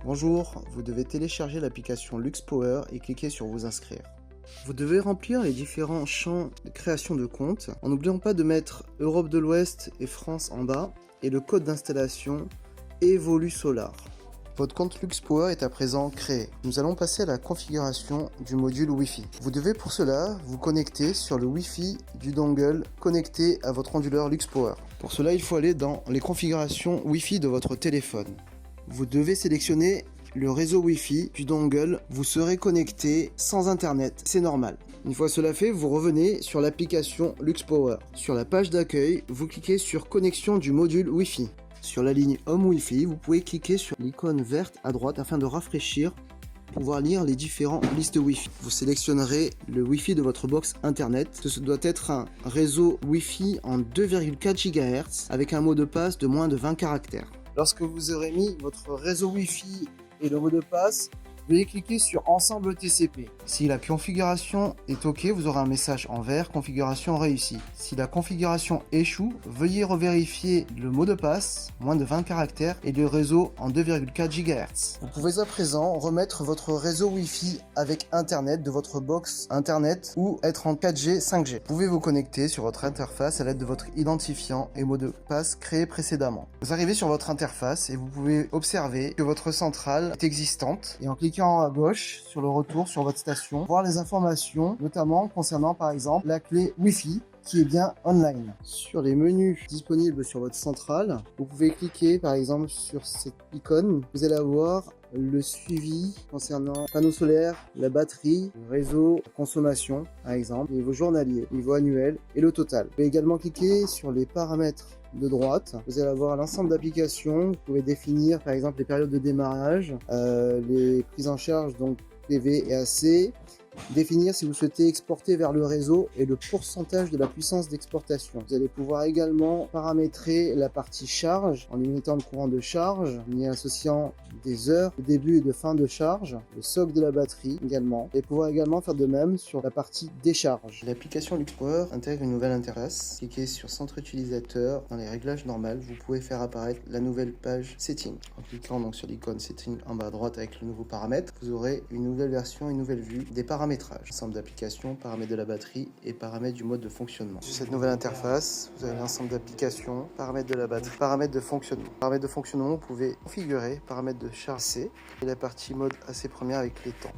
Bonjour, vous devez télécharger l'application LuxPower et cliquer sur vous inscrire. Vous devez remplir les différents champs de création de compte en n'oubliant pas de mettre Europe de l'Ouest et France en bas et le code d'installation EvoluSolar. Votre compte LuxPower est à présent créé. Nous allons passer à la configuration du module Wi-Fi. Vous devez pour cela vous connecter sur le Wi-Fi du dongle connecté à votre onduleur LuxPower. Pour cela, il faut aller dans les configurations Wi-Fi de votre téléphone. Vous devez sélectionner le réseau Wi-Fi du dongle. Vous serez connecté sans internet, c'est normal. Une fois cela fait, vous revenez sur l'application LuxPower. Sur la page d'accueil, vous cliquez sur connexion du module Wi-Fi. Sur la ligne Home Wi-Fi, vous pouvez cliquer sur l'icône verte à droite afin de rafraîchir pour pouvoir lire les différentes listes Wi-Fi. Vous sélectionnerez le Wi-Fi de votre box internet. Ce doit être un réseau Wi-Fi en 2,4 GHz avec un mot de passe de moins de 20 caractères. Lorsque vous aurez mis votre réseau Wi-Fi et le mot de passe, veuillez cliquer sur Ensemble TCP. Si la configuration est OK, vous aurez un message en vert, configuration réussie. Si la configuration échoue, veuillez revérifier le mot de passe, moins de 20 caractères, et le réseau en 2,4 GHz. Vous pouvez à présent remettre votre réseau Wi-Fi avec Internet de votre box Internet ou être en 4G, 5G. Vous pouvez vous connecter sur votre interface à l'aide de votre identifiant et mot de passe créé précédemment. Vous arrivez sur votre interface et vous pouvez observer que votre centrale est existante et en cliquant à gauche sur le retour sur votre station, voir les informations, notamment concernant par exemple la clé Wi-Fi qui est bien online. Sur les menus disponibles sur votre centrale, vous pouvez cliquer par exemple sur cette icône. Vous allez avoir le suivi concernant panneaux solaires, la batterie, le réseau, consommation par exemple, niveau journalier, niveau annuel et le total. Vous pouvez également cliquer sur les paramètres de droite, vous allez avoir l'ensemble d'applications. Vous pouvez définir par exemple les périodes de démarrage, les prises en charge donc PV et AC, définir si vous souhaitez exporter vers le réseau et le pourcentage de la puissance d'exportation. Vous allez pouvoir également paramétrer la partie charge en limitant le courant de charge, en y associant des heures de début et de fin de charge, le socle de la batterie également, et pouvoir également faire de même sur la partie décharge. L'application LuxPower intègre une nouvelle interface. Cliquez sur Centre utilisateur. Dans les réglages normales, vous pouvez faire apparaître la nouvelle page Setting. En cliquant donc sur l'icône Setting en bas à droite avec le nouveau paramètre, vous aurez une nouvelle version, une nouvelle vue des paramétrages. Ensemble d'applications, paramètres de la batterie et paramètres du mode de fonctionnement. Sur cette nouvelle interface, vous avez l'ensemble d'applications, paramètres de la batterie, paramètres de fonctionnement. Paramètres de fonctionnement, vous pouvez configurer paramètres de charge AC et la partie mode AC première avec les temps.